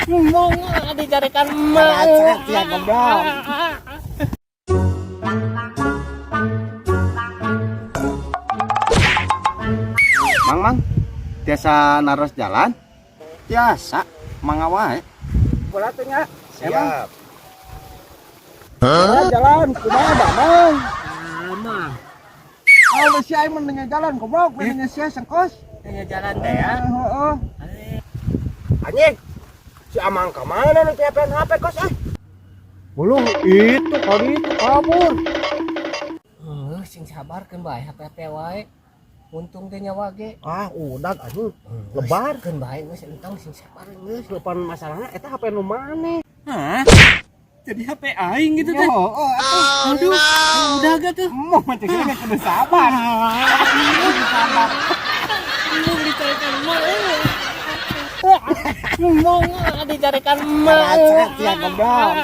Mong dicarikan ya goblok. Mang, biasa naros jalan? Biasa, mangawai. Bola tuh nya. Siap. Jalan, kumaha dah, Mang? Mang. Kalau si Aiman dengan jalan, goblok, dengan si sengkos. Hanya jalan teh ya. Heeh. Anjing, si Amang kemana nih tiapin HP kos Belum, itu kali itu kabur. Sing sabar kan bae HP wae. Untung teh nyawa ge. Udah anjing. Lebar. Kan bae geus entong sing sabar geus. Depan masalahnya eta HP nu maneh. Hah? Jadi HP aing gitu teh. Aduh, udah gak tuh. Mau macam ini kudu sabar. Sabar. Mong dicarikan mah. Mong dicarikan mah. Ya goblok.